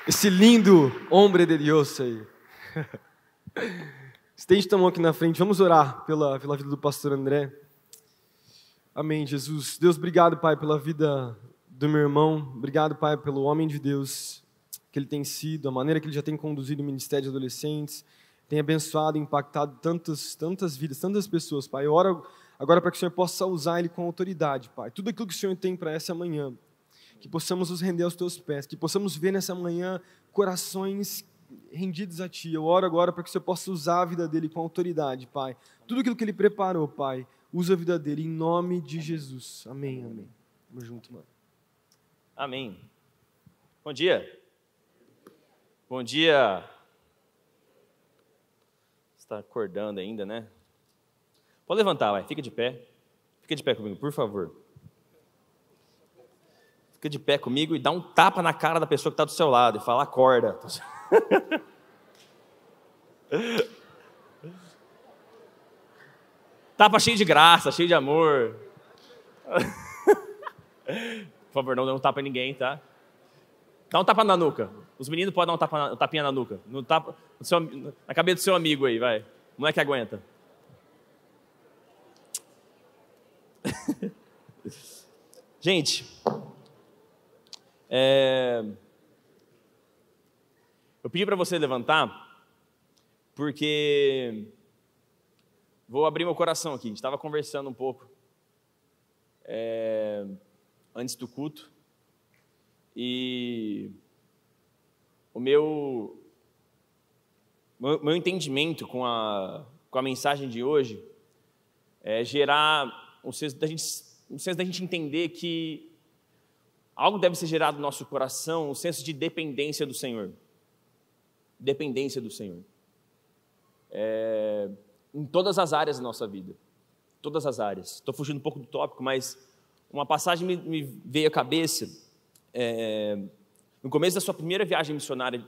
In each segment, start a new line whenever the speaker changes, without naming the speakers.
esse lindo homem de Deus aí. Estende tua mão aqui na frente, vamos orar pela vida do pastor André. Amém, Jesus. Deus, obrigado, Pai, pela vida do meu irmão. Obrigado, Pai, pelo homem de Deus que ele tem sido, a maneira que ele já tem conduzido o ministério de adolescentes, tem abençoado e impactado tantas vidas, tantas pessoas, Pai. Eu oro agora para que o Senhor possa usar ele com autoridade, Pai. Tudo aquilo que o Senhor tem para essa manhã, que possamos nos render aos teus pés, que possamos ver nessa manhã corações rendidos a Ti. Eu oro agora para que o Senhor possa usar a vida dele com autoridade, Pai. Tudo aquilo que ele preparou, Pai, usa a vida dele em nome de Jesus. Amém, amém. Tamo junto, mano.
Amém. Bom dia. Bom dia. Você está acordando ainda, né? Pode levantar, vai. Fica de pé. Fica de pé comigo, por favor. Fica de pé comigo e dá um tapa na cara da pessoa que está do seu lado e fala, acorda. Tapa cheio de graça, cheio de amor. Por favor, não dê um tapa em ninguém, tá? Dá um tapa na nuca. Os meninos podem dar um tapinha na nuca. Na cabeça do seu amigo aí, vai. O moleque aguenta. Gente, eu pedi para você levantar porque vou abrir meu coração aqui. A gente estava conversando um pouco antes do culto e o meu entendimento com a mensagem de hoje é gerar um senso da gente entender que algo deve ser gerado no nosso coração, um senso de dependência do Senhor. Dependência do Senhor. Em todas as áreas da nossa vida. Todas as áreas. Estou fugindo um pouco do tópico, mas uma passagem me veio à cabeça. No começo da sua primeira viagem missionária,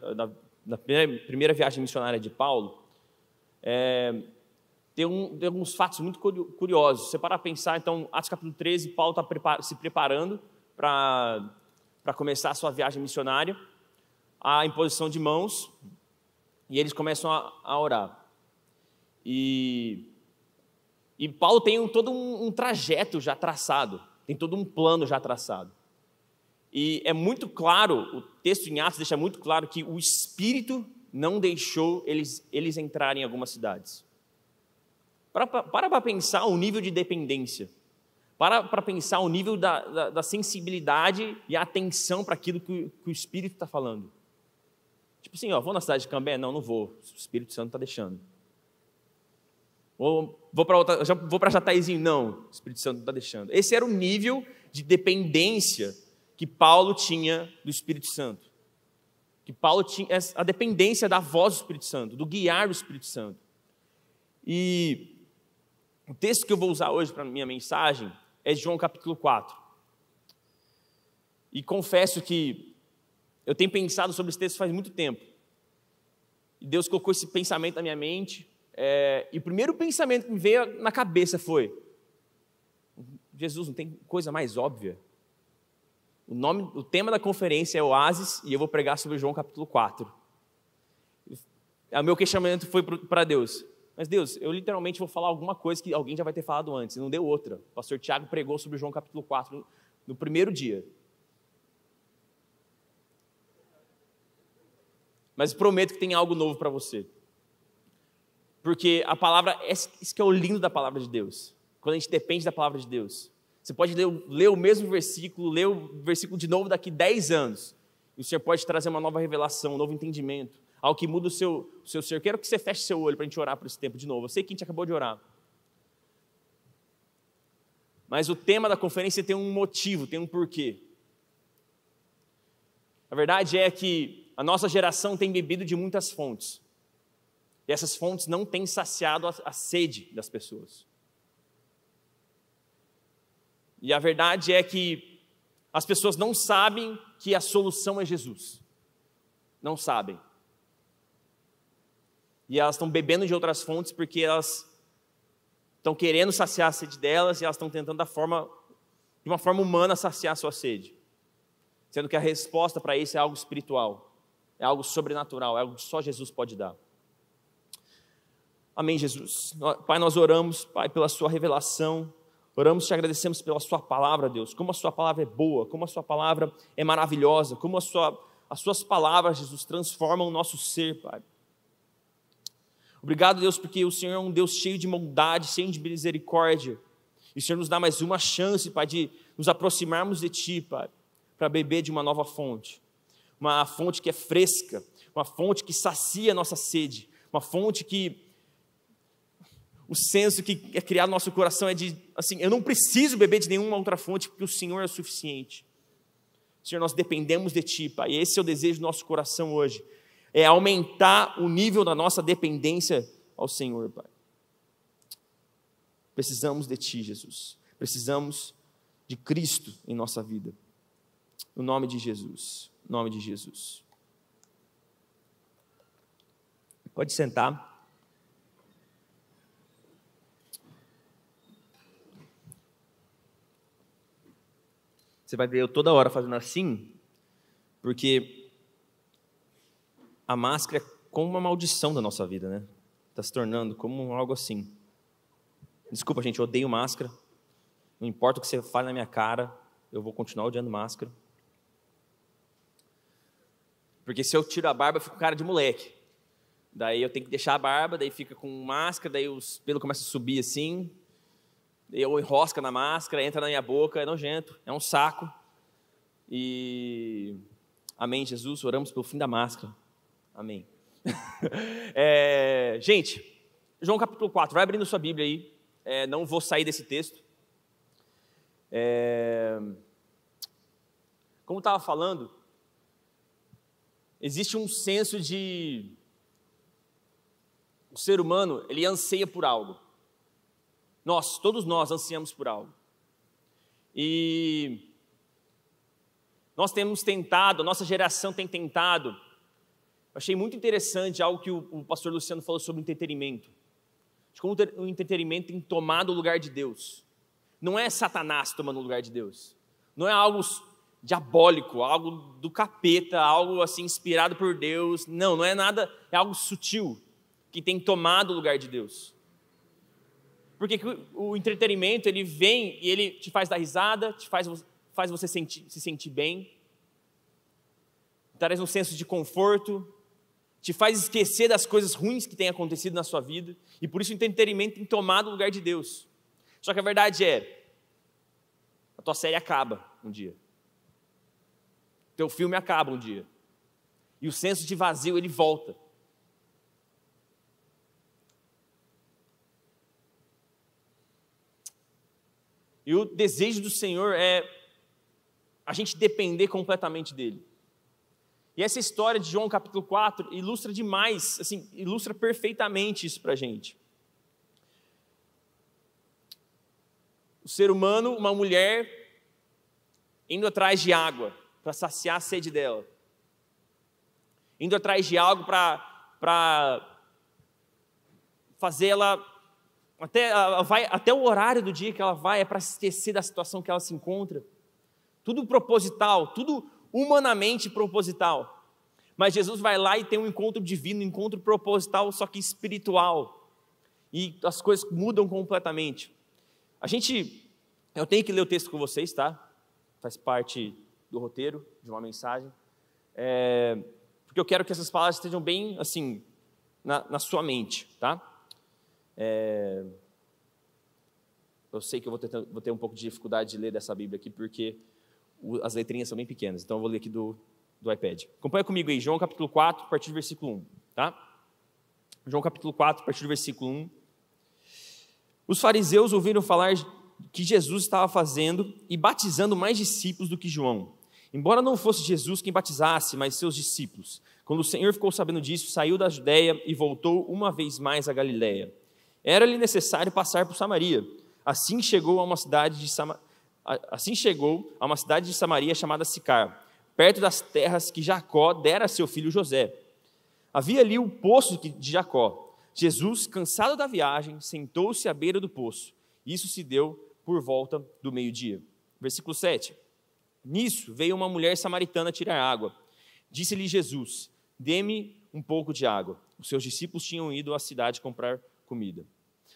na primeira viagem missionária de Paulo, tem alguns fatos muito curiosos. Se você parar para pensar, então, Atos capítulo 13, Paulo está se preparando para começar a sua viagem missionária, a imposição de mãos, e eles começam a orar. E Paulo tem todo um trajeto já traçado, tem todo um plano já traçado. E é muito claro, o texto em Atos deixa muito claro que o Espírito não deixou eles entrarem em algumas cidades. Para pensar o nível de dependência. Para pensar o nível da sensibilidade e a atenção para aquilo que o Espírito está falando. Tipo assim, vou na cidade de Cambé? Não vou. O Espírito Santo está deixando. Vou para Jataizinho? Não, o Espírito Santo está deixando. Esse era o nível de dependência que Paulo tinha do Espírito Santo. Que Paulo tinha a dependência da voz do Espírito Santo, do guiar do Espírito Santo. E o texto que eu vou usar hoje para a minha mensagem é de João capítulo 4. E confesso que eu tenho pensado sobre esse texto faz muito tempo. E Deus colocou esse pensamento na minha mente. E o primeiro pensamento que me veio na cabeça foi: Jesus, não tem coisa mais óbvia? O tema da conferência é Oásis e eu vou pregar sobre João capítulo 4. O meu questionamento foi para Deus. Mas Deus, eu literalmente vou falar alguma coisa que alguém já vai ter falado antes, e não deu outra. O pastor Tiago pregou sobre João capítulo 4 no primeiro dia. Mas prometo que tem algo novo para você. Porque a palavra, isso que é o lindo da palavra de Deus. Quando a gente depende da palavra de Deus. Você pode ler o mesmo versículo, ler o versículo de novo daqui 10 anos. E o Senhor pode trazer uma nova revelação, um novo entendimento. Algo que muda o seu ser. Quero que você feche seu olho para a gente orar por esse tempo de novo. Eu sei que a gente acabou de orar. Mas o tema da conferência tem um motivo, tem um porquê. A verdade é que a nossa geração tem bebido de muitas fontes. E essas fontes não têm saciado a sede das pessoas. E a verdade é que as pessoas não sabem que a solução é Jesus. Não sabem. E elas estão bebendo de outras fontes porque elas estão querendo saciar a sede delas e elas estão tentando de uma forma humana saciar a sua sede. Sendo que a resposta para isso é algo espiritual. é algo sobrenatural, é algo que só Jesus pode dar. Amém, Jesus. Pai, nós oramos, Pai, pela sua revelação, oramos e te agradecemos pela sua palavra, Deus, como a sua palavra é boa, como a sua palavra é maravilhosa, como as suas palavras, Jesus, transformam o nosso ser, Pai. Obrigado, Deus, porque o Senhor é um Deus cheio de bondade, cheio de misericórdia, e o Senhor nos dá mais uma chance, Pai, de nos aproximarmos de Ti, Pai, para beber de uma nova fonte, uma fonte que é fresca, uma fonte que sacia a nossa sede, uma fonte que o senso que é criado no nosso coração é de, assim, eu não preciso beber de nenhuma outra fonte, porque o Senhor é o suficiente. Senhor, nós dependemos de Ti, Pai, e esse é o desejo do nosso coração hoje, é aumentar o nível da nossa dependência ao Senhor, Pai. Precisamos de Ti, Jesus, precisamos de Cristo em nossa vida, no nome de Jesus, no nome de Jesus. Pode sentar. Você vai ver eu toda hora fazendo assim, porque a máscara é como uma maldição da nossa vida, né? Está se tornando como algo assim. Desculpa, gente, eu odeio máscara. Não importa o que você fale na minha cara, eu vou continuar odiando máscara. Porque se eu tiro a barba, eu fico com cara de moleque. Daí eu tenho que deixar a barba, daí fica com máscara, daí os pelos começam a subir assim. Eu enrosca na máscara, entra na minha boca, é nojento, é um saco. E amém, Jesus, oramos pelo fim da máscara. Amém. Gente, João capítulo 4, vai abrindo sua Bíblia aí, não vou sair desse texto. Como eu estava falando, existe um senso de... O ser humano, ele anseia por algo. Todos nós ansiamos por algo. E nós temos tentado, a nossa geração tem tentado. Eu achei muito interessante algo que o pastor Luciano falou sobre o entretenimento. De como o entretenimento tem tomado o lugar de Deus. Não é Satanás tomando o lugar de Deus. Não é algo diabólico, algo do capeta, algo assim inspirado por Deus. Não é nada, é algo sutil que tem tomado o lugar de Deus. Porque o entretenimento, ele vem e ele te faz dar risada, faz você se sentir bem, traz um senso de conforto, te faz esquecer das coisas ruins que têm acontecido na sua vida, e por isso o entretenimento tem tomado o lugar de Deus. Só que a verdade é, a tua série acaba um dia, teu filme acaba um dia, e o senso de vazio, ele volta. E o desejo do Senhor é a gente depender completamente dEle. E essa história de João capítulo 4 ilustra demais, assim, ilustra perfeitamente isso para a gente. O ser humano, uma mulher, indo atrás de água para saciar a sede dela. Indo atrás de algo para fazer ela... Até o horário do dia que ela vai é para se esquecer da situação que ela se encontra. Tudo proposital, tudo humanamente proposital. Mas Jesus vai lá e tem um encontro divino, um encontro proposital, só que espiritual. E as coisas mudam completamente. Eu tenho que ler o texto com vocês, tá? Faz parte do roteiro de uma mensagem. Porque eu quero que essas palavras estejam bem, assim, na sua mente, tá? Eu sei que eu vou ter um pouco de dificuldade de ler dessa Bíblia aqui, porque as letrinhas são bem pequenas, então eu vou ler aqui do iPad. Acompanha comigo aí, João capítulo 4, a partir do versículo 1, tá? João capítulo 4, a partir do versículo 1. Os fariseus ouviram falar que Jesus estava fazendo e batizando mais discípulos do que João, embora não fosse Jesus quem batizasse, mas seus discípulos. Quando o Senhor ficou sabendo disso, saiu da Judeia e voltou uma vez mais à Galileia. Era-lhe necessário passar por Samaria. Assim chegou a uma cidade de Samaria chamada Sicar, perto das terras que Jacó dera a seu filho José. Havia ali o poço de Jacó. Jesus, cansado da viagem, sentou-se à beira do poço. Isso se deu por volta do meio-dia. Versículo 7. Nisso veio uma mulher samaritana tirar água. Disse-lhe Jesus: dê-me um pouco de água. Os seus discípulos tinham ido à cidade comprar comida.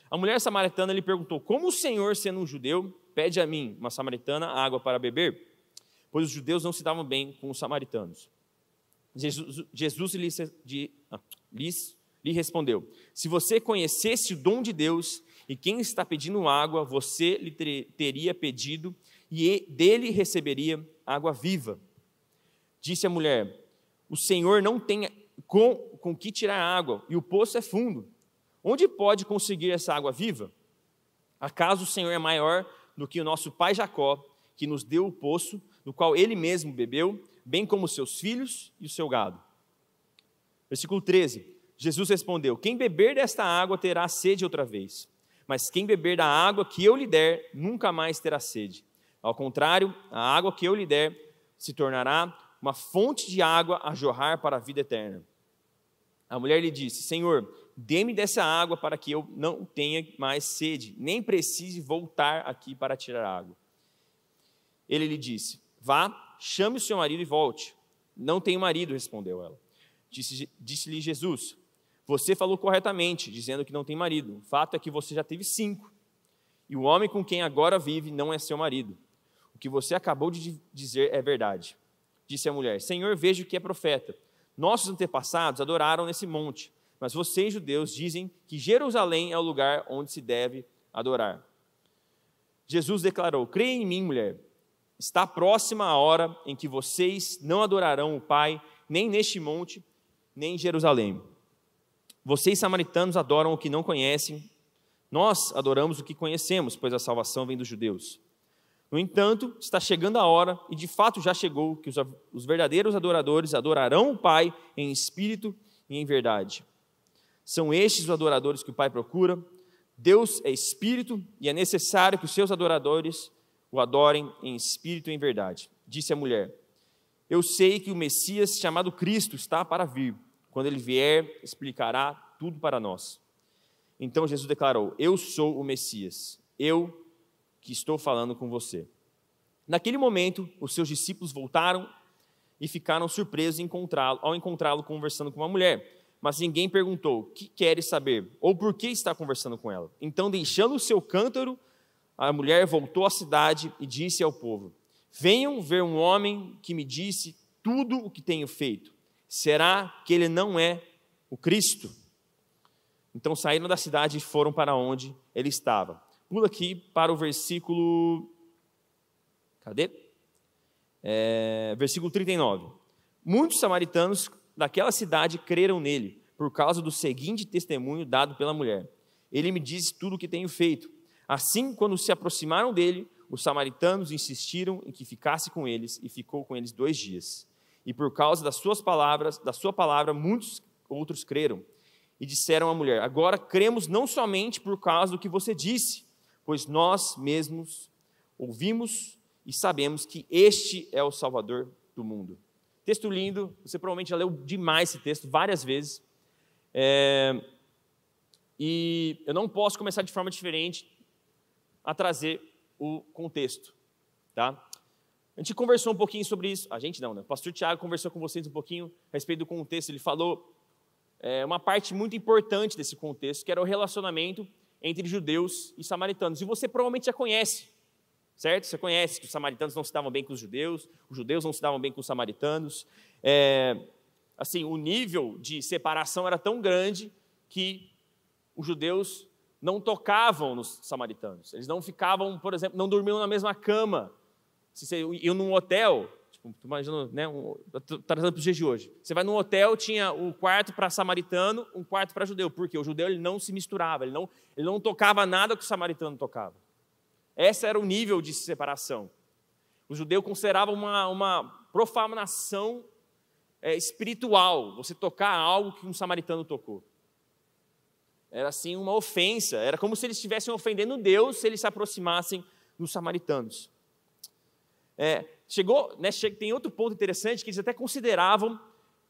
A mulher samaritana lhe perguntou: como o Senhor, sendo um judeu, pede a mim, uma samaritana, água para beber? Pois os judeus não se davam bem com os samaritanos. Jesus lhe respondeu: se você conhecesse o dom de Deus e quem está pedindo água, você lhe teria pedido e dele receberia água viva. Disse a mulher: o Senhor não tem com que tirar água e o poço é fundo. Onde pode conseguir essa água viva? Acaso o Senhor é maior do que o nosso pai Jacó, que nos deu o poço, do qual ele mesmo bebeu, bem como os seus filhos e o seu gado? Versículo 13. Jesus respondeu: quem beber desta água terá sede outra vez, mas quem beber da água que eu lhe der, nunca mais terá sede. Ao contrário, a água que eu lhe der se tornará uma fonte de água a jorrar para a vida eterna. A mulher lhe disse: Senhor, dê-me dessa água para que eu não tenha mais sede, nem precise voltar aqui para tirar água. Ele lhe disse: vá, chame o seu marido e volte. Não tenho marido, respondeu ela. Disse-lhe Jesus: você falou corretamente, dizendo que não tem marido. O fato é que você já teve 5. E o homem com quem agora vive não é seu marido. O que você acabou de dizer é verdade. Disse a mulher: Senhor, vejo que é profeta. Nossos antepassados adoraram nesse monte, mas vocês, judeus, dizem que Jerusalém é o lugar onde se deve adorar. Jesus declarou: creia em mim, mulher. Está próxima a hora em que vocês não adorarão o Pai, nem neste monte, nem em Jerusalém. Vocês, samaritanos, adoram o que não conhecem. Nós adoramos o que conhecemos, pois a salvação vem dos judeus. No entanto, está chegando a hora, e de fato já chegou, que os verdadeiros adoradores adorarão o Pai em espírito e em verdade. São estes os adoradores que o Pai procura. Deus é espírito e é necessário que os seus adoradores o adorem em espírito e em verdade. Disse a mulher: eu sei que o Messias, chamado Cristo, está para vir. Quando ele vier, explicará tudo para nós. Então Jesus declarou: eu sou o Messias, eu que estou falando com você. Naquele momento, os seus discípulos voltaram e ficaram surpresos ao encontrá-lo conversando com uma mulher. Mas ninguém perguntou: o que queres saber? Ou por que está conversando com ela? Então, deixando o seu cântaro, a mulher voltou à cidade e disse ao povo: venham ver um homem que me disse tudo o que tenho feito. Será que ele não é o Cristo? Então saíram da cidade e foram para onde ele estava. Pula aqui para o versículo... Cadê? Versículo 39. Muitos samaritanos daquela cidade creram nele, por causa do seguinte testemunho dado pela mulher: ele me disse tudo o que tenho feito. Assim, quando se aproximaram dele, os samaritanos insistiram em que ficasse com eles, e ficou com eles 2 dias. E por causa da sua palavra, muitos outros creram. E disseram à mulher: agora cremos não somente por causa do que você disse, pois nós mesmos ouvimos e sabemos que este é o Salvador do mundo. Texto lindo, você provavelmente já leu demais esse texto, várias vezes. E eu não posso começar de forma diferente a trazer o contexto, tá? A gente conversou um pouquinho sobre isso, a gente não, né? O pastor Tiago conversou com vocês um pouquinho a respeito do contexto. Ele falou uma parte muito importante desse contexto, que era o relacionamento entre judeus e samaritanos. E você provavelmente já conhece, certo? Você conhece que os samaritanos não se davam bem com os judeus não se davam bem com os samaritanos. Assim, o nível de separação era tão grande que os judeus não tocavam nos samaritanos. Eles não ficavam, por exemplo, não dormiam na mesma cama. Se você ia num hotel, tipo, imagina, né, trazendo para os dias de hoje. Você vai num hotel, tinha um quarto para samaritano, um quarto para judeu. Por quê? O judeu ele não se misturava, ele não tocava nada que o samaritano tocava. Esse era o nível de separação. O judeu considerava uma profanação espiritual, você tocar algo que um samaritano tocou. Era assim uma ofensa, era como se eles estivessem ofendendo Deus se eles se aproximassem dos samaritanos. Tem outro ponto interessante, que eles até consideravam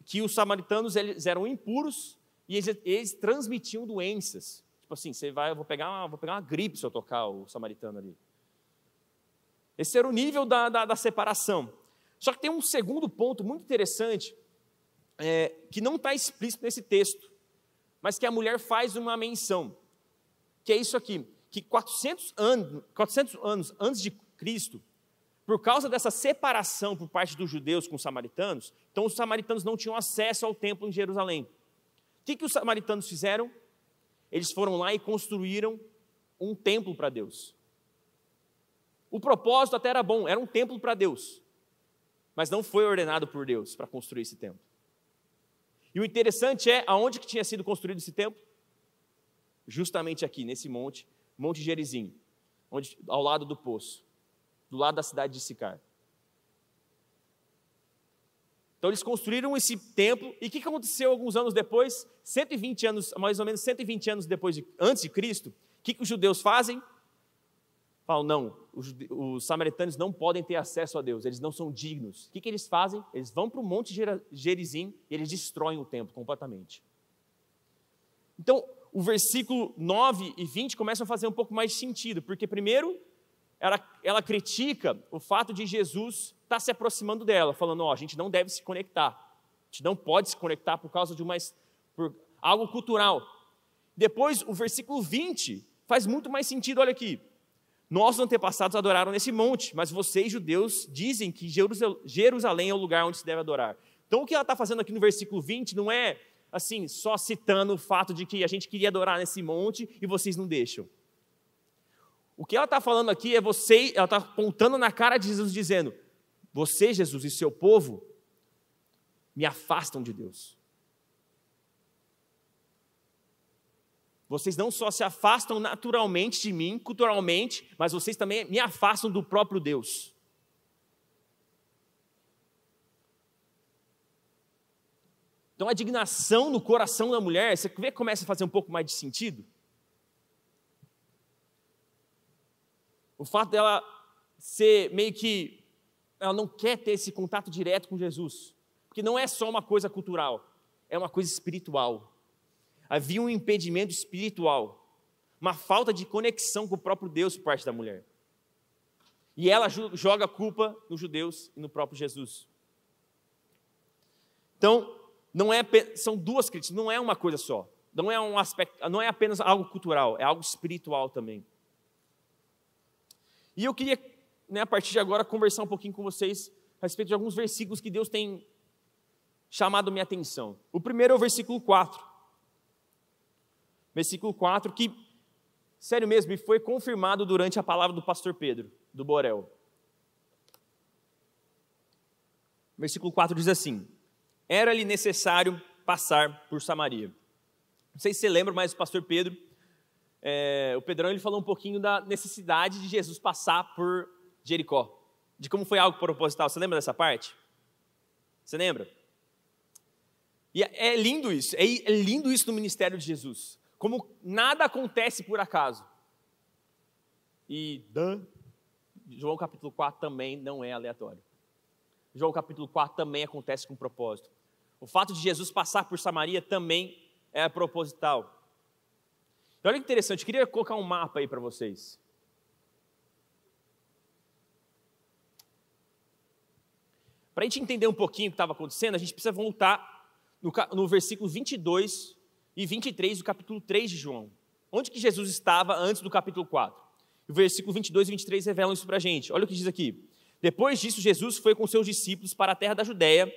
que os samaritanos eles eram impuros e eles transmitiam doenças. Tipo assim, eu vou pegar uma gripe se eu tocar o samaritano ali. Esse era o nível da separação. Só que tem um segundo ponto muito interessante, que não está explícito nesse texto, mas que a mulher faz uma menção, que é isso aqui, que 400 anos antes de Cristo, por causa dessa separação por parte dos judeus com os samaritanos, então os samaritanos não tinham acesso ao templo em Jerusalém. O que os samaritanos fizeram? Eles foram lá e construíram um templo para Deus. O propósito até era bom, era um templo para Deus, mas não foi ordenado por Deus para construir esse templo. E o interessante é, aonde que tinha sido construído esse templo? Justamente aqui, nesse monte Gerizim, ao lado do poço, do lado da cidade de Sicar. Então eles construíram esse templo, e o que aconteceu alguns anos depois? 120 anos, mais ou menos 120 anos depois, antes de Cristo, o que os judeus fazem? Falam, não, os samaritanos não podem ter acesso a Deus, eles não são dignos. O que eles fazem? Eles vão para o monte Gerizim e eles destroem o templo completamente. Então, o versículo 9 e 20 começam a fazer um pouco mais de sentido, porque primeiro, ela critica o fato de Jesus estar se aproximando dela, falando, a gente não deve se conectar, a gente não pode se conectar por causa de por algo cultural. Depois, o versículo 20 faz muito mais sentido, olha aqui. Nossos antepassados adoraram nesse monte, mas vocês, judeus, dizem que Jerusalém é o lugar onde se deve adorar. Então, o que ela está fazendo aqui no versículo 20 não é, assim, só citando o fato de que a gente queria adorar nesse monte e vocês não deixam. O que ela está falando aqui é ela está apontando na cara de Jesus, dizendo, você, Jesus, e seu povo me afastam de Deus. Vocês não só se afastam naturalmente de mim, culturalmente, mas vocês também me afastam do próprio Deus. Então a indignação no coração da mulher, você vê que começa a fazer um pouco mais de sentido? O fato dela ser meio que, ela não quer ter esse contato direto com Jesus, porque não é só uma coisa cultural, é uma coisa espiritual. Havia um impedimento espiritual, uma falta de conexão com o próprio Deus por parte da mulher. E ela joga a culpa nos judeus e no próprio Jesus. Então, são duas críticas, não é uma coisa só. Não é um aspecto, não é apenas algo cultural, é algo espiritual também. E eu queria, a partir de agora, conversar um pouquinho com vocês a respeito de alguns versículos que Deus tem chamado minha atenção. O primeiro é o versículo 4. Versículo 4, que, sério mesmo, me foi confirmado durante a palavra do pastor Pedro, do Borel. Versículo 4 diz assim, era-lhe necessário passar por Samaria. Não sei se você lembra, mas o pastor Pedro, o Pedrão, ele falou um pouquinho da necessidade de Jesus passar por Jericó, de como foi algo proposital. Você lembra dessa parte? Você lembra? E é lindo isso, é lindo isso no ministério de Jesus. Como nada acontece por acaso. E João capítulo 4 também não é aleatório. João capítulo 4 também acontece com propósito. O fato de Jesus passar por Samaria também é proposital. E olha que interessante, eu queria colocar um mapa aí para vocês. Para a gente entender um pouquinho o que estava acontecendo, a gente precisa voltar no versículo 22 e 23 do capítulo 3 de João. Onde que Jesus estava antes do capítulo 4? O versículo 22 e 23 revelam isso para a gente. Olha o que diz aqui. Depois disso, Jesus foi com seus discípulos para a terra da Judéia,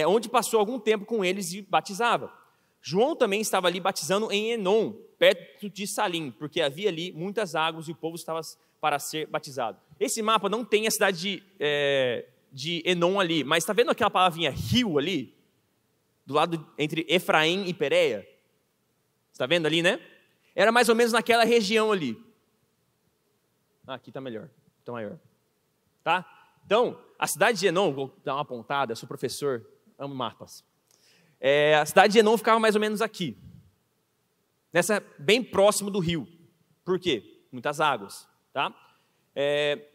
onde passou algum tempo com eles e batizava. João também estava ali batizando em Enom, perto de Salim, porque havia ali muitas águas e o povo estava para ser batizado. Esse mapa não tem a cidade de Enom ali, mas está vendo aquela palavrinha rio ali? Do lado entre Efraim e Pereia. Está vendo ali, né? Era mais ou menos naquela região ali. Aqui está melhor, está maior. Tá? Então, a cidade de Enom, vou dar uma apontada, sou professor, amo mapas. A cidade de Enom ficava mais ou menos aqui. Bem próximo do rio. Por quê? Muitas águas. Tá?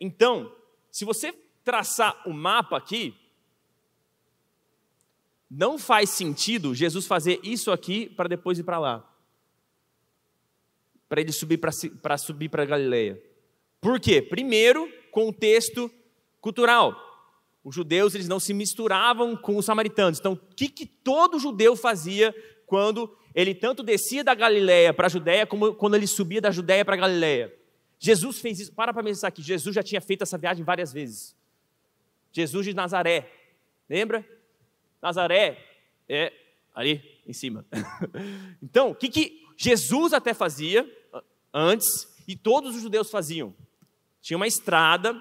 Então, se você traçar o mapa aqui, não faz sentido Jesus fazer isso aqui para depois ir para lá. Para ele subir para Galileia. Por quê? Primeiro, contexto cultural. os judeus eles não se misturavam com os samaritanos. Então, o que todo judeu fazia quando ele tanto descia da Galileia para a Judéia, como quando ele subia da Judéia para a Galileia? Jesus fez isso. Para pensar aqui, Jesus já tinha feito essa viagem várias vezes. Jesus de Nazaré, lembra? Nazaré é ali em cima. Então, o que Jesus até fazia antes e todos os judeus faziam? Tinha uma estrada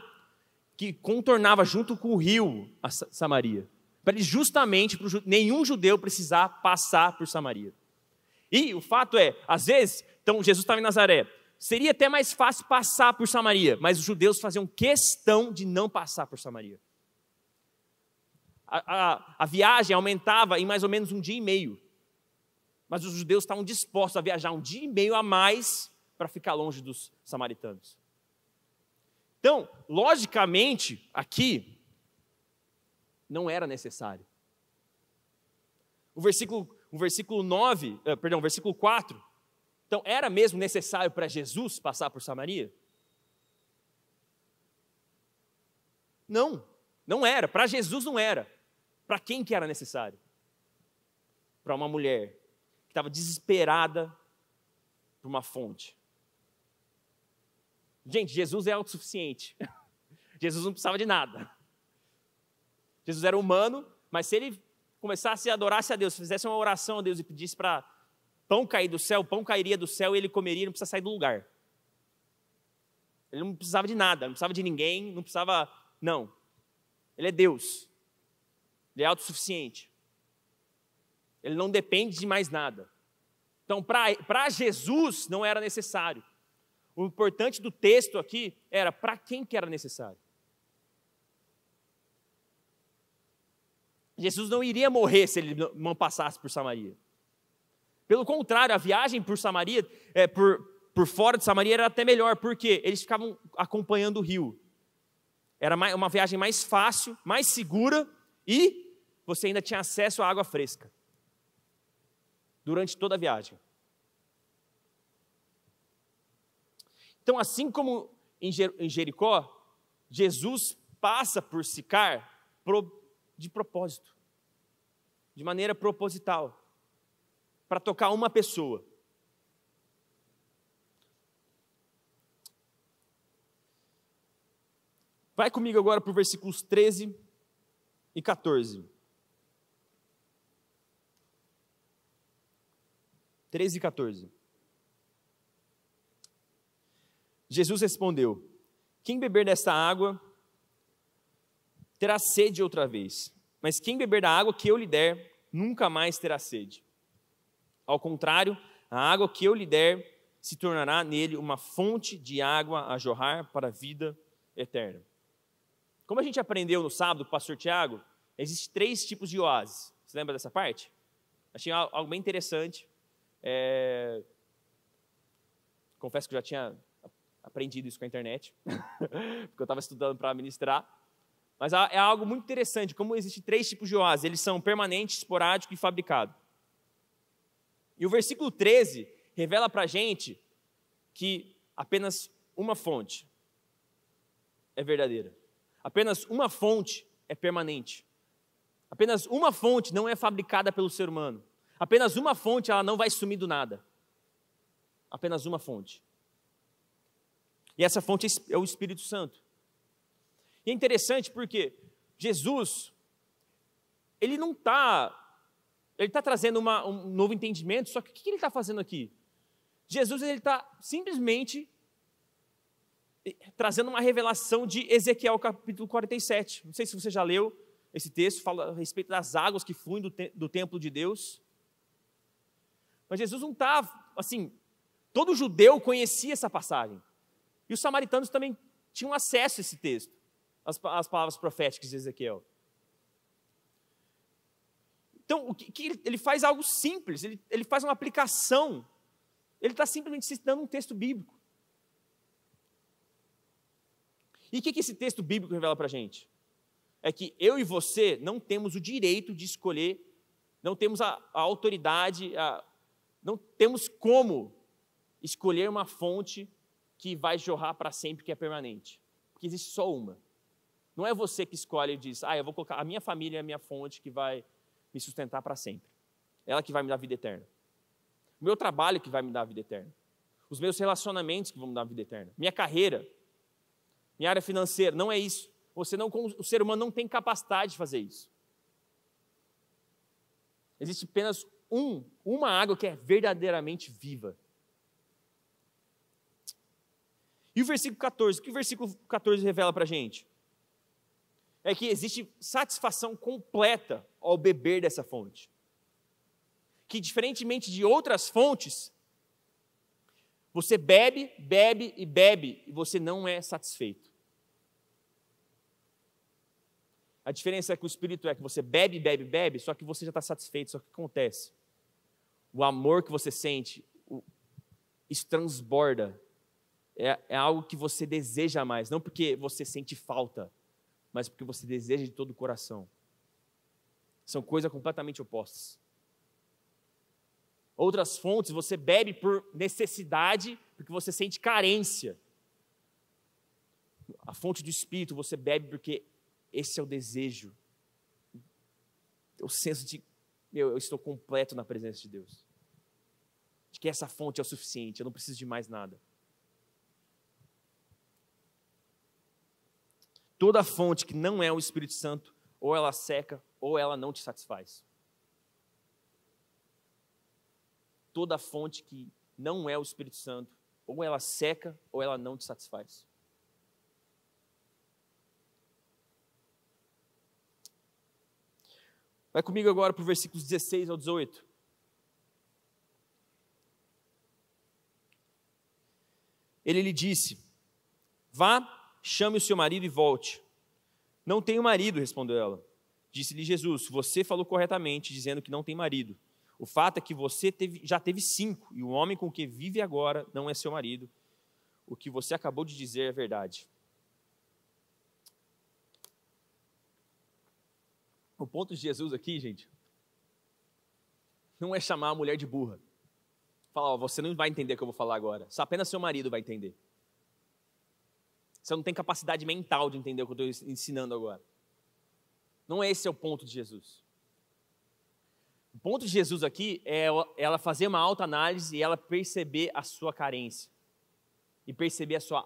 que contornava junto com o rio a Samaria, para justamente nenhum judeu precisar passar por Samaria. E o fato é, às vezes, então Jesus estava em Nazaré, seria até mais fácil passar por Samaria, mas os judeus faziam questão de não passar por Samaria. A viagem aumentava em mais ou menos 1 dia e meio, mas os judeus estavam dispostos a viajar 1 dia e meio a mais para ficar longe dos samaritanos. Então, logicamente, aqui, não era necessário. O versículo 4, então, era mesmo necessário para Jesus passar por Samaria? Não, não era. Para Jesus não era. Para quem que era necessário? Para uma mulher que estava desesperada por uma fonte. Gente, Jesus é autossuficiente. Jesus não precisava de nada. Jesus era humano, mas se ele começasse a adorar a Deus, se fizesse uma oração a Deus e pedisse para pão cair do céu, pão cairia do céu e ele comeria, não precisa sair do lugar. Ele não precisava de nada, não precisava de ninguém, não precisava... Não. Ele é Deus. Ele é autossuficiente. Ele não depende de mais nada. Então, para Jesus, não era necessário. O importante do texto aqui era para quem que era necessário. Jesus não iria morrer se ele não passasse por Samaria. Pelo contrário, a viagem por Samaria, por fora de Samaria era até melhor, porque eles ficavam acompanhando o rio. Era uma viagem mais fácil, mais segura e você ainda tinha acesso à água fresca durante toda a viagem. Então, assim como em Jericó, Jesus passa por Sicar de propósito, de maneira proposital, para tocar uma pessoa. Vai comigo agora para os versículos 13 e 14. 13 e 14. Jesus respondeu: quem beber desta água terá sede outra vez, mas quem beber da água que eu lhe der, nunca mais terá sede. Ao contrário, a água que eu lhe der se tornará nele uma fonte de água a jorrar para a vida eterna. Como a gente aprendeu no sábado com o pastor Tiago, existem 3 tipos de oásis. Você lembra dessa parte? Achei algo bem interessante. Confesso que eu já tinha aprendido isso com a internet, porque eu estava estudando para ministrar. Mas é algo muito interessante, como existem 3 tipos de oásis. Eles são permanente, esporádico e fabricado. E o versículo 13 revela para a gente que apenas uma fonte é verdadeira. Apenas uma fonte é permanente. Apenas uma fonte não é fabricada pelo ser humano. Apenas uma fonte, ela não vai sumir do nada. Apenas uma fonte. E essa fonte é o Espírito Santo. E é interessante porque Jesus, ele não está... Ele está trazendo um novo entendimento, só que o que ele está fazendo aqui? Jesus ele está simplesmente trazendo uma revelação de Ezequiel capítulo 47. Não sei se você já leu esse texto, fala a respeito das águas que fluem do templo de Deus. Mas Jesus não está, assim, todo judeu conhecia essa passagem. E os samaritanos também tinham acesso a esse texto, as palavras proféticas de Ezequiel. Então, ele faz algo simples, ele faz uma aplicação. Ele está simplesmente citando um texto bíblico. E o que esse texto bíblico revela para a gente? É que eu e você não temos o direito de escolher, não temos a autoridade, não temos como escolher uma fonte que vai jorrar para sempre, que é permanente. Porque existe só uma. Não é você que escolhe e diz, eu vou colocar a minha família é a minha fonte que vai me sustentar para sempre. Ela que vai me dar vida eterna. O meu trabalho que vai me dar vida eterna. Os meus relacionamentos que vão me dar vida eterna. Minha carreira, minha área financeira, não é isso. O ser humano não tem capacidade de fazer isso. Existe apenas uma água que é verdadeiramente viva. E o versículo 14, o que o versículo 14 revela para a gente? É que existe satisfação completa ao beber dessa fonte. Que diferentemente de outras fontes, você bebe, bebe e bebe, e você não é satisfeito. A diferença é que o Espírito é que você bebe, bebe, bebe, só que você já está satisfeito. Só que o que acontece? O amor que você sente, isso transborda. É algo que você deseja mais, não porque você sente falta, mas porque você deseja de todo o coração. São coisas completamente opostas. Outras fontes você bebe por necessidade, porque você sente carência. A fonte do Espírito você bebe porque esse é o desejo. O senso de, eu estou completo na presença de Deus. De que essa fonte é o suficiente, eu não preciso de mais nada. Toda fonte que não é o Espírito Santo, ou ela seca, ou ela não te satisfaz. Toda fonte que não é o Espírito Santo, ou ela seca, ou ela não te satisfaz. Vai comigo agora para o versículos 16 ao 18. Ele lhe disse, vá, chame o seu marido e volte. Não tenho marido, respondeu ela. Disse-lhe Jesus, você falou corretamente, dizendo que não tem marido. O fato é que você já teve 5, e o homem com que vive agora não é seu marido. O que você acabou de dizer é verdade. O ponto de Jesus aqui, gente, não é chamar a mulher de burra. Falar, você não vai entender o que eu vou falar agora. Só apenas seu marido vai entender. Você não tem capacidade mental de entender o que eu estou ensinando agora. Não é esse o ponto de Jesus. O ponto de Jesus aqui é ela fazer uma autoanálise e ela perceber a sua carência. E perceber a sua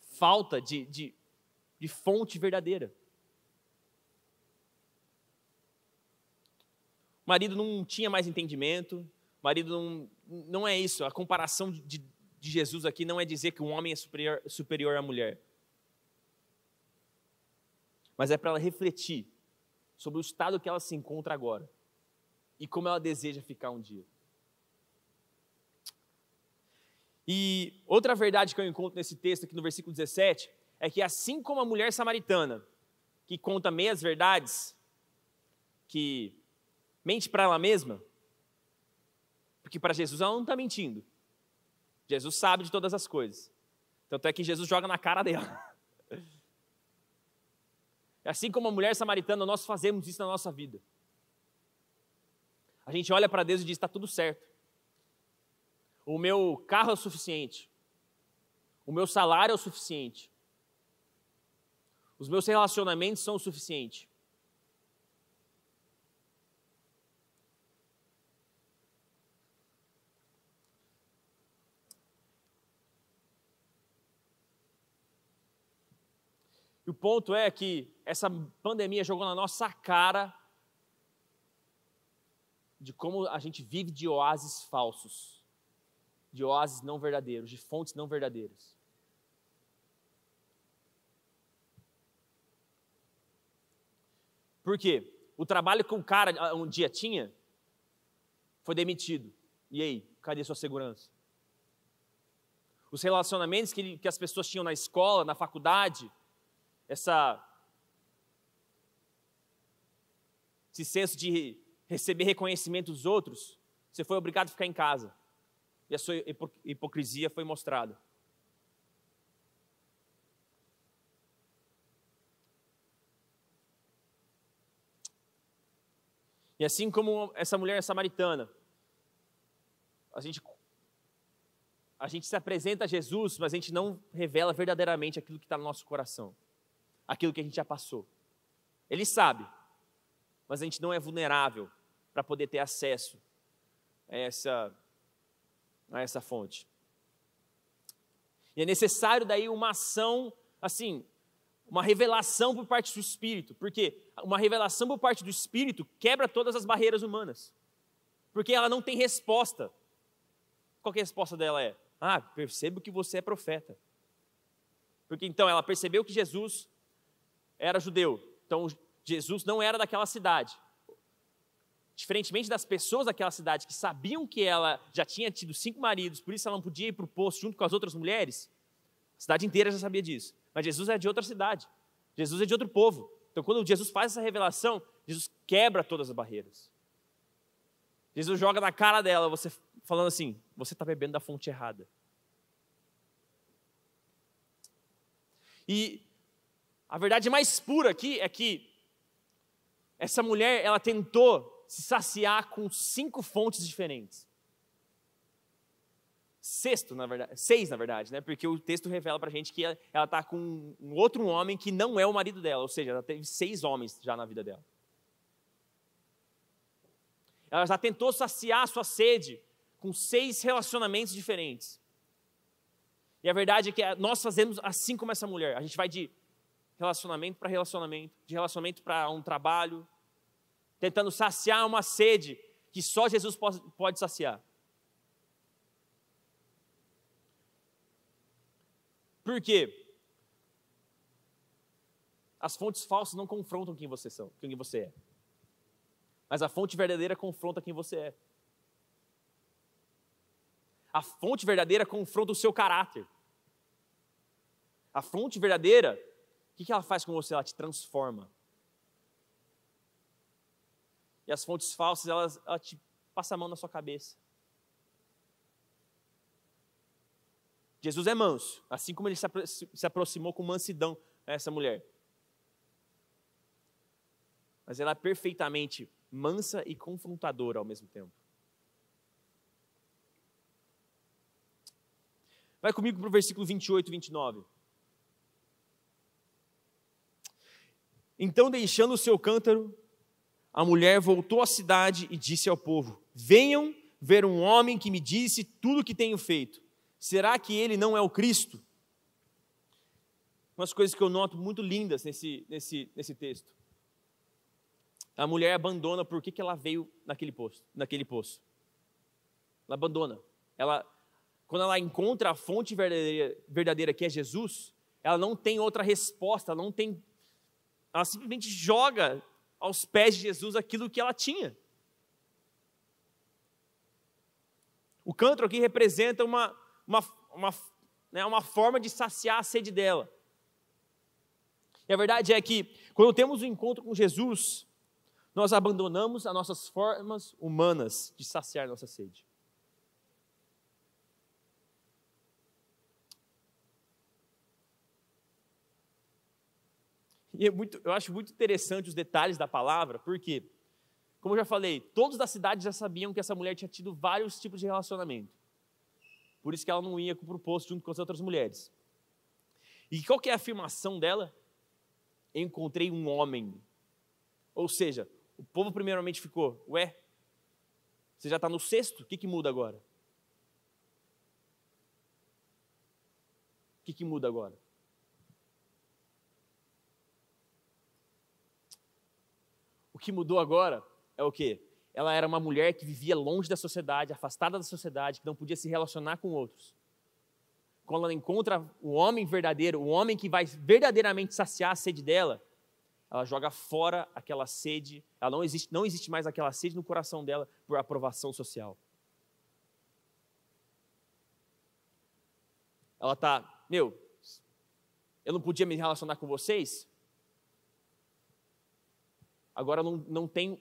falta de fonte verdadeira. O marido não tinha mais entendimento, o marido não é isso. A comparação de Jesus aqui não é dizer que um homem é superior à mulher. Mas é para ela refletir sobre o estado que ela se encontra agora e como ela deseja ficar um dia. E outra verdade que eu encontro nesse texto aqui no versículo 17 é que assim como a mulher samaritana, que conta meias verdades, que mente para ela mesma, porque para Jesus ela não está mentindo. Jesus sabe de todas as coisas. Tanto é que Jesus joga na cara dela. Assim como a mulher samaritana, nós fazemos isso na nossa vida. A gente olha para Deus e diz, está tudo certo. O meu carro é o suficiente. O meu salário é o suficiente. Os meus relacionamentos são o suficiente. E o ponto é que essa pandemia jogou na nossa cara de como a gente vive de oásis falsos, de oásis não verdadeiros, de fontes não verdadeiras. Por quê? O trabalho que o cara um dia tinha foi demitido. E aí, cadê sua segurança? Os relacionamentos que as pessoas tinham na escola, na faculdade, esse senso de receber reconhecimento dos outros, você foi obrigado a ficar em casa. E a sua hipocrisia foi mostrada. E assim como essa mulher samaritana, a gente se apresenta a Jesus, mas a gente não revela verdadeiramente aquilo que está no nosso coração. aquilo que a gente já passou. Ele sabe, mas a gente não é vulnerável para poder ter acesso a essa fonte. E é necessário daí uma ação, assim, uma revelação por parte do Espírito, porque uma revelação por parte do Espírito quebra todas as barreiras humanas, porque ela não tem resposta. Qual que a resposta dela é? Percebo que você é profeta. Porque então ela percebeu que Jesus era judeu, então Jesus não era daquela cidade. Diferentemente das pessoas daquela cidade que sabiam que ela já tinha tido 5 maridos, por isso ela não podia ir para o poço junto com as outras mulheres, a cidade inteira já sabia disso. Mas Jesus é de outra cidade, Jesus é de outro povo. Então quando Jesus faz essa revelação, Jesus quebra todas as barreiras. Jesus joga na cara dela, você falando assim, você está bebendo da fonte errada. E a verdade mais pura aqui é que essa mulher, ela tentou se saciar com 5 fontes diferentes. 6, na verdade, né? Porque o texto revela pra gente que ela está com um outro homem que não é o marido dela, ou seja, ela teve 6 homens já na vida dela. Ela já tentou saciar a sua sede com 6 relacionamentos diferentes. E a verdade é que nós fazemos assim como essa mulher. A gente vai de relacionamento para relacionamento, de relacionamento para um trabalho, tentando saciar uma sede que só Jesus pode saciar. Por quê? As fontes falsas não confrontam quem você é. Mas a fonte verdadeira confronta quem você é. A fonte verdadeira confronta o seu caráter. A fonte verdadeira, o que ela faz com você? Ela te transforma. E as fontes falsas, ela te passa a mão na sua cabeça. Jesus é manso, assim como ele se aproximou com mansidão a essa mulher. Mas ela é perfeitamente mansa e confrontadora ao mesmo tempo. Vai comigo para o versículo 28 e 29. Então, deixando o seu cântaro, a mulher voltou à cidade e disse ao povo: venham ver um homem que me disse tudo o que tenho feito. Será que ele não é o Cristo? Umas coisas que eu noto muito lindas nesse texto. A mulher abandona por que ela veio naquele poço. Ela abandona. Quando ela encontra a fonte verdadeira que é Jesus, ela não tem outra resposta, ela simplesmente joga aos pés de Jesus aquilo que ela tinha. O cântaro aqui representa uma forma de saciar a sede dela. E a verdade é que, quando temos um encontro com Jesus, nós abandonamos as nossas formas humanas de saciar nossa sede. E eu acho muito interessante os detalhes da palavra, porque, como eu já falei, todos da cidade já sabiam que essa mulher tinha tido vários tipos de relacionamento. Por isso que ela não ia para o poço junto com as outras mulheres. E qual que é a afirmação dela? Encontrei um homem. Ou seja, o povo primeiramente ficou, você já está no 6º? O que muda agora? O que muda agora? O que mudou agora é o quê? Ela era uma mulher que vivia longe da sociedade, afastada da sociedade, que não podia se relacionar com outros. Quando ela encontra o homem verdadeiro, o homem que vai verdadeiramente saciar a sede dela, ela joga fora aquela sede, não existe mais aquela sede no coração dela por aprovação social. Ela está, eu não podia me relacionar com vocês? Agora não tem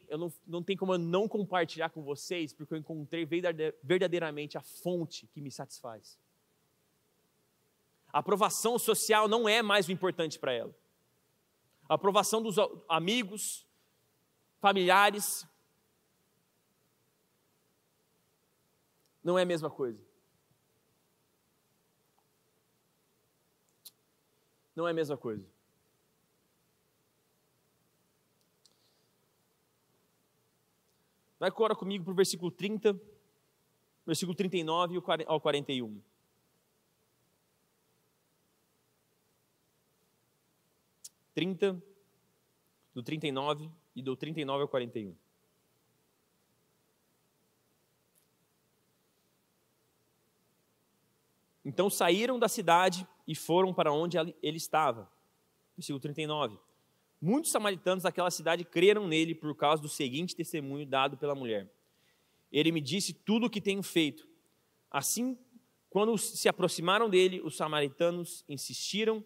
como eu não compartilhar com vocês, porque eu encontrei verdadeiramente a fonte que me satisfaz. A aprovação social não é mais o importante para ela. A aprovação dos amigos, familiares, não é a mesma coisa. Não é a mesma coisa. Vai agora comigo para o versículo 30, versículo 39 ao 41. Do 39 e do 39 ao 41. Então saíram da cidade e foram para onde ele estava. Versículo 39. Muitos samaritanos daquela cidade creram nele por causa do seguinte testemunho dado pela mulher. Ele me disse tudo o que tenho feito. Assim, quando se aproximaram dele, os samaritanos insistiram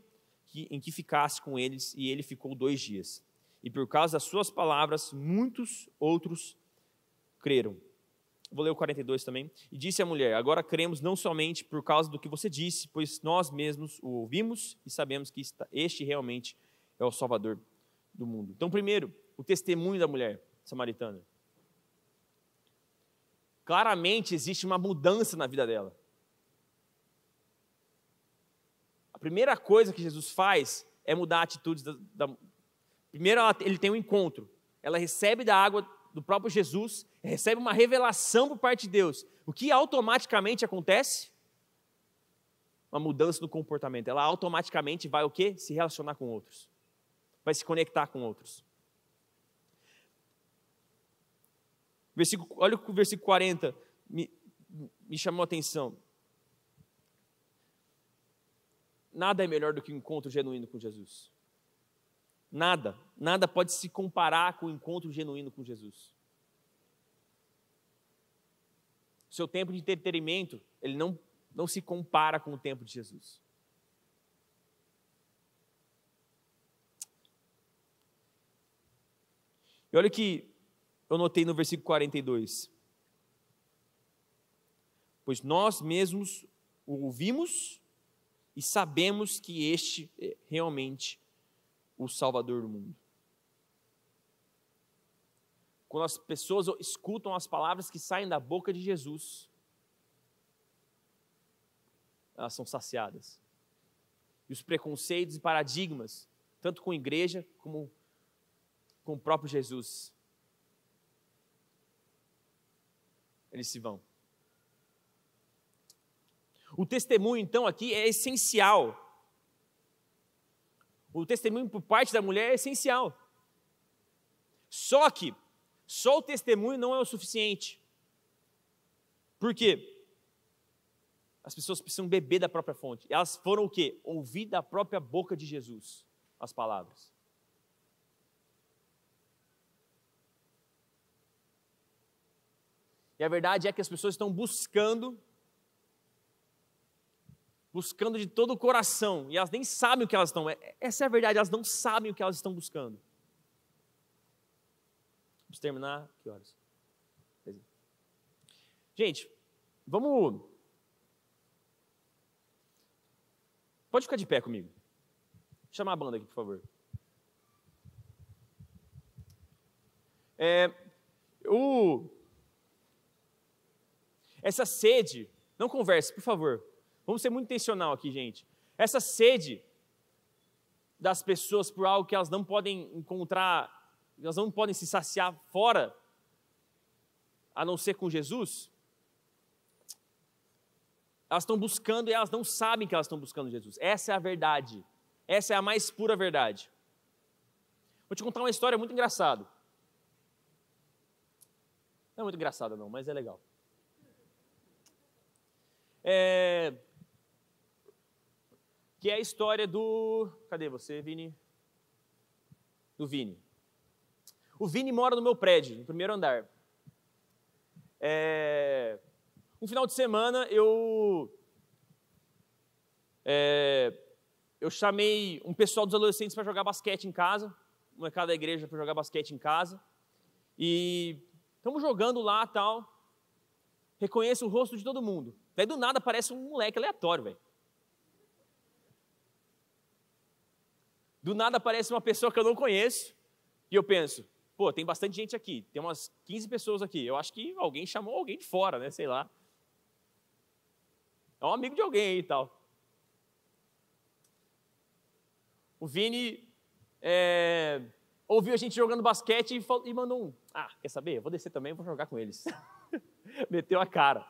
em que ficasse com eles, e ele ficou 2 dias. E por causa das suas palavras, muitos outros creram. Vou ler o 42 também. E disse a mulher: agora cremos não somente por causa do que você disse, pois nós mesmos o ouvimos e sabemos que este realmente é o Salvador do mundo. Então, primeiro, o testemunho da mulher samaritana. Claramente existe uma mudança na vida dela. A primeira coisa que Jesus faz é mudar a atitude Primeiro, ele tem um encontro. Ela recebe da água do próprio Jesus, recebe uma revelação por parte de Deus. O que automaticamente acontece? Uma mudança no comportamento. Ela automaticamente vai o quê? Se relacionar com outros. Vai se conectar com outros. Olha o versículo 40, me chamou a atenção. Nada é melhor do que um encontro genuíno com Jesus. Nada pode se comparar com o encontro genuíno com Jesus. O seu tempo de entretenimento, ele não se compara com o tempo de Jesus. E olha o que eu notei no versículo 42. Pois nós mesmos o ouvimos e sabemos que este é realmente o Salvador do mundo. Quando as pessoas escutam as palavras que saem da boca de Jesus, elas são saciadas. E os preconceitos e paradigmas, tanto com a igreja como com o próprio Jesus, eles se vão. O testemunho, então, aqui é essencial. O testemunho por parte da mulher é essencial. Só que, só o testemunho não é o suficiente. Por quê? As pessoas precisam beber da própria fonte. Elas foram o quê? Ouvir da própria boca de Jesus as palavras. E a verdade é que as pessoas estão buscando de todo o coração, e elas nem sabem o que elas estão. Essa é a verdade, elas não sabem o que elas estão buscando. Vamos terminar, que horas? Gente, vamos... Pode ficar de pé comigo. Chama a banda aqui, por favor. Essa sede, não converse, por favor. Vamos ser muito intencional aqui, gente. Essa sede das pessoas por algo que elas não podem encontrar, elas não podem se saciar fora, a não ser com Jesus. Elas estão buscando e elas não sabem que elas estão buscando Jesus. Essa é a verdade. Essa é a mais pura verdade. Vou te contar uma história muito engraçada. Não é muito engraçada não, mas é legal. Que é a história do... Cadê você, Vini? Do Vini. O Vini mora no meu prédio, no primeiro andar. Um final de semana, eu chamei um pessoal dos adolescentes para jogar basquete em casa, um molecada da igreja para jogar basquete em casa, e estamos jogando lá e tal, reconheço o rosto de todo mundo. Daí do nada aparece um moleque aleatório, velho. Do nada aparece uma pessoa que eu não conheço, e eu penso, pô, tem bastante gente aqui, tem umas 15 pessoas aqui, eu acho que alguém chamou alguém de fora, né, sei lá. É um amigo de alguém aí e tal. O Vini ouviu a gente jogando basquete e mandou um: ah, quer saber? Eu vou descer também, vou jogar com eles. Meteu a cara.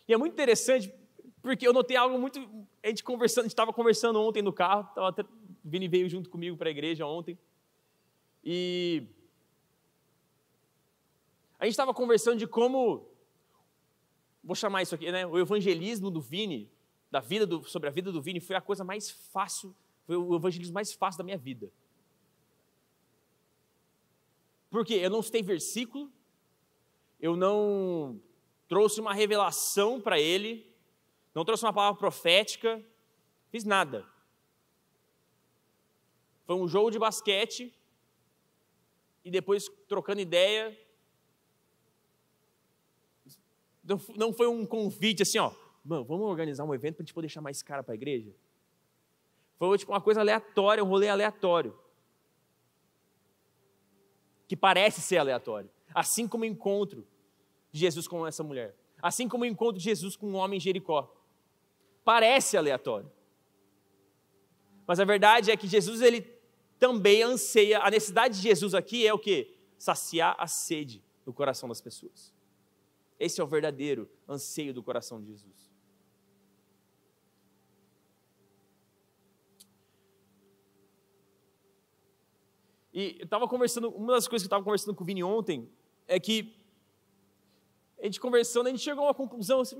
E é muito interessante, porque eu notei algo muito... A gente estava conversando ontem no carro, o Vini veio junto comigo para a igreja ontem, e a gente estava conversando de como, vou chamar isso aqui, né? O evangelismo do Vini, sobre a vida do Vini, foi a coisa mais fácil, foi o evangelismo mais fácil da minha vida. Porque eu não citei versículo, eu não trouxe uma revelação para ele, não trouxe uma palavra profética, fiz nada. Foi um jogo de basquete e depois trocando ideia. Não foi um convite assim, ó, mano, vamos organizar um evento para a gente poder chamar esse cara para a igreja? Foi tipo uma coisa aleatória, um rolê aleatório. Que parece ser aleatório. Assim como o encontro de Jesus com essa mulher. Assim como o encontro de Jesus com um homem em Jericó. Parece aleatório. Mas a verdade é que Jesus, ele também anseia, a necessidade de Jesus aqui é o quê? Saciar a sede no coração das pessoas. Esse é o verdadeiro anseio do coração de Jesus. E eu estava conversando, uma das coisas que eu estava conversando com o Vini ontem, é que a gente conversando, a gente chegou a uma conclusão assim,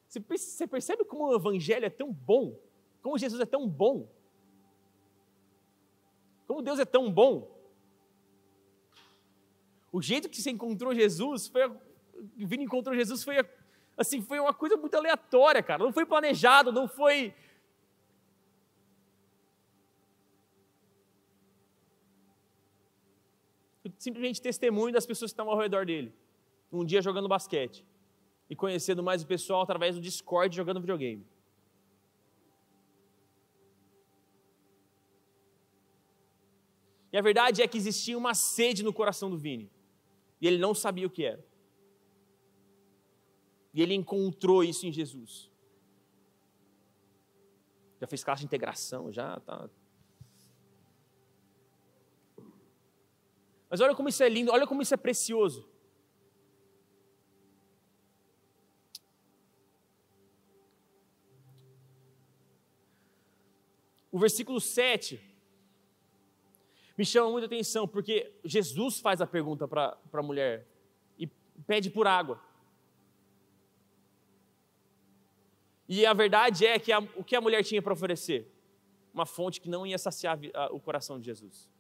você percebe como o evangelho é tão bom? Como Jesus é tão bom? Como Deus é tão bom? O jeito que você encontrou Jesus, o Vini encontrou Jesus foi uma coisa muito aleatória, cara. Não foi planejado, não foi... Simplesmente testemunho das pessoas que estavam ao redor dele. Um dia jogando basquete. E conhecendo mais o pessoal através do Discord jogando videogame. E a verdade é que existia uma sede no coração do Vini. E ele não sabia o que era. E ele encontrou isso em Jesus. Já fez classe de integração, já tá... Mas olha como isso é lindo, olha como isso é precioso. O versículo 7 me chama muita atenção, porque Jesus faz a pergunta para a mulher e pede por água. E a verdade é que o que a mulher tinha para oferecer? Uma fonte que não ia saciar o coração de Jesus.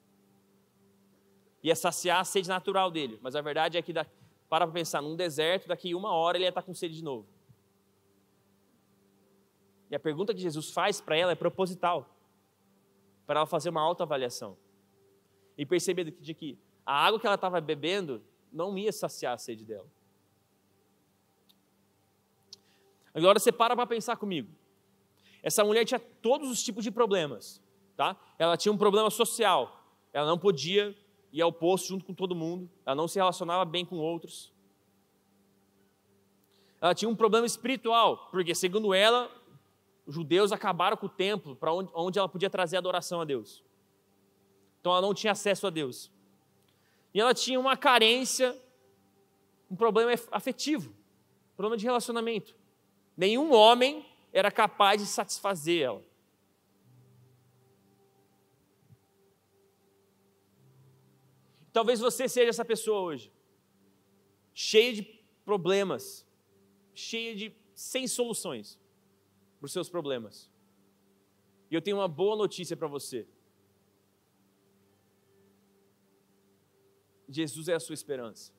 Ia saciar a sede natural dele, mas a verdade é que, para pensar, num deserto, daqui 1 hora ele ia estar com sede de novo. E a pergunta que Jesus faz para ela é proposital, para ela fazer uma autoavaliação. E perceber de que a água que ela estava bebendo não ia saciar a sede dela. Agora você para pensar comigo. Essa mulher tinha todos os tipos de problemas. Tá? Ela tinha um problema social, ela não podia ir ao posto junto com todo mundo, ela não se relacionava bem com outros. Ela tinha um problema espiritual, porque segundo ela, os judeus acabaram com o templo para onde ela podia trazer adoração a Deus. Então ela não tinha acesso a Deus. E ela tinha uma carência, um problema afetivo, um problema de relacionamento. Nenhum homem era capaz de satisfazer ela. Talvez você seja essa pessoa hoje, cheia de problemas, sem soluções para os seus problemas. E eu tenho uma boa notícia para você. Jesus é a sua esperança.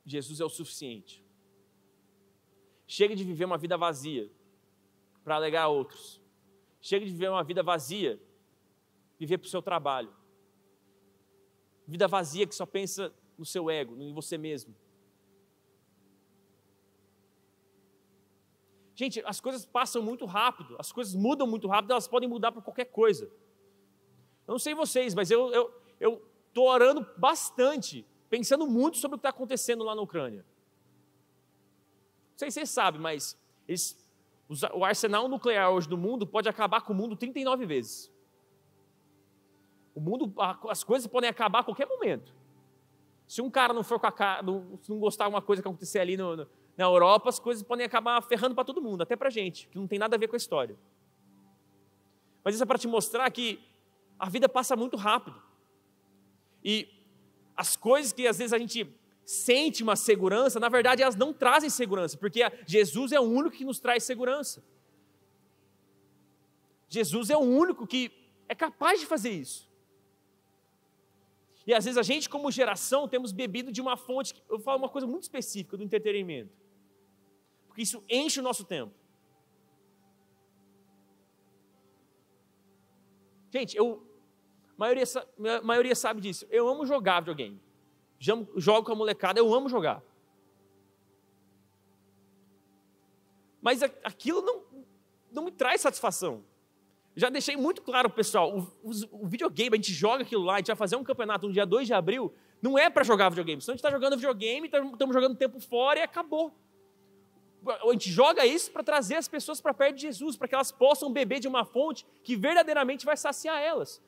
Jesus é o suficiente. Chega de viver uma vida vazia para alegar a outros. Chega de viver uma vida vazia, viver para o seu trabalho. Vida vazia que só pensa no seu ego, em você mesmo. Gente, as coisas passam muito rápido, as coisas mudam muito rápido, elas podem mudar por qualquer coisa. Eu não sei vocês, mas eu estou orando bastante, pensando muito sobre o que está acontecendo lá na Ucrânia. Não sei se vocês sabem, mas eles O arsenal nuclear hoje do mundo pode acabar com o mundo 39 vezes. O mundo, as coisas podem acabar a qualquer momento. Se um cara não for com se não gostar de uma coisa que acontecer ali na Europa, as coisas podem acabar ferrando para todo mundo, até para a gente, que não tem nada a ver com a história. Mas isso é para te mostrar que a vida passa muito rápido. E as coisas que às vezes a gente sente uma segurança, na verdade elas não trazem segurança, porque Jesus é o único que nos traz segurança. Jesus é o único que é capaz de fazer isso. E às vezes a gente, como geração, temos bebido de uma fonte, eu falo uma coisa muito específica do entretenimento, porque isso enche o nosso tempo. Gente, a maioria sabe disso, eu amo jogar videogame, jogo com a molecada, eu amo jogar. Mas aquilo não me traz satisfação. Já deixei muito claro, pessoal, o videogame, a gente joga aquilo lá, a gente vai fazer um campeonato no dia 2 de abril, não é para jogar videogame, senão a gente está jogando videogame, estamos jogando tempo fora e acabou. A gente joga isso para trazer as pessoas para perto de Jesus, para que elas possam beber de uma fonte que verdadeiramente vai saciar elas.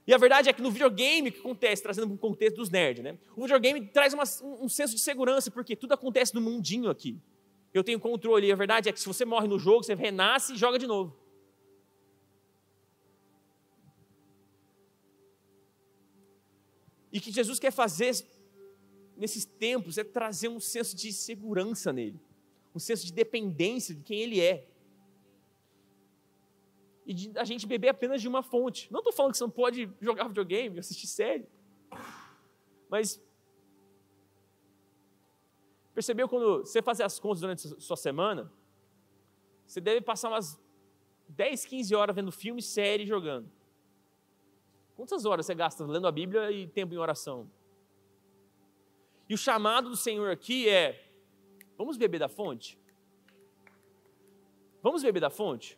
E a verdade é que no videogame, o que acontece, trazendo para o contexto dos nerds, né? O videogame traz um senso de segurança, porque tudo acontece no mundinho aqui. Eu tenho controle, e a verdade é que se você morre no jogo, você renasce e joga de novo. E o que Jesus quer fazer nesses tempos é trazer um senso de segurança nele, um senso de dependência de quem ele é. E de a gente beber apenas de uma fonte. Não estou falando que você não pode jogar videogame, assistir série. Mas percebeu quando você fazer as contas durante a sua semana, você deve passar umas 10, 15 horas vendo filme, série e jogando. Quantas horas você gasta lendo a Bíblia e tempo em oração? E o chamado do Senhor aqui é: vamos beber da fonte? Vamos beber da fonte?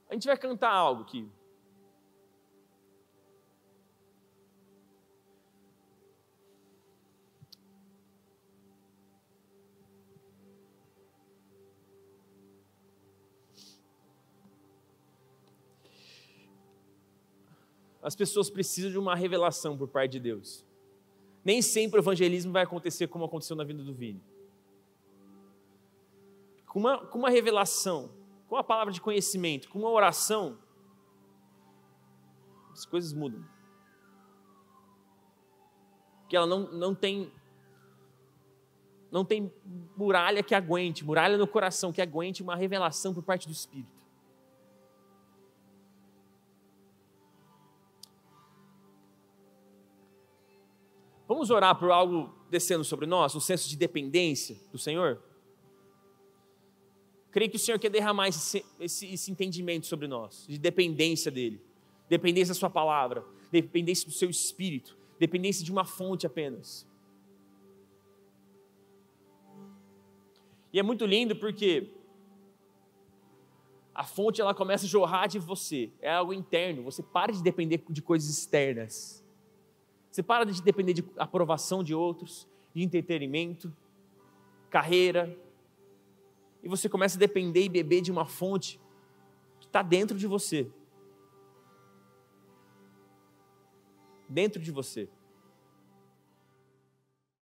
A gente vai cantar algo aqui. As pessoas precisam de uma revelação por parte de Deus. Nem sempre o evangelismo vai acontecer como aconteceu na vida do Vini. Com uma revelação, com a palavra de conhecimento, com uma oração, as coisas mudam. Porque ela não tem muralha que aguente, muralha no coração que aguente uma revelação por parte do Espírito. Vamos orar por algo descendo sobre nós, um senso de dependência do Senhor? Creio que o Senhor quer derramar esse entendimento sobre nós, de dependência dEle, dependência da sua palavra, dependência do seu Espírito, dependência de uma fonte apenas. E é muito lindo porque a fonte ela começa a jorrar de você, é algo interno, você para de depender de coisas externas. Você para de depender de aprovação de outros, de entretenimento, carreira, e você começa a depender e beber de uma fonte que está dentro de você. Dentro de você.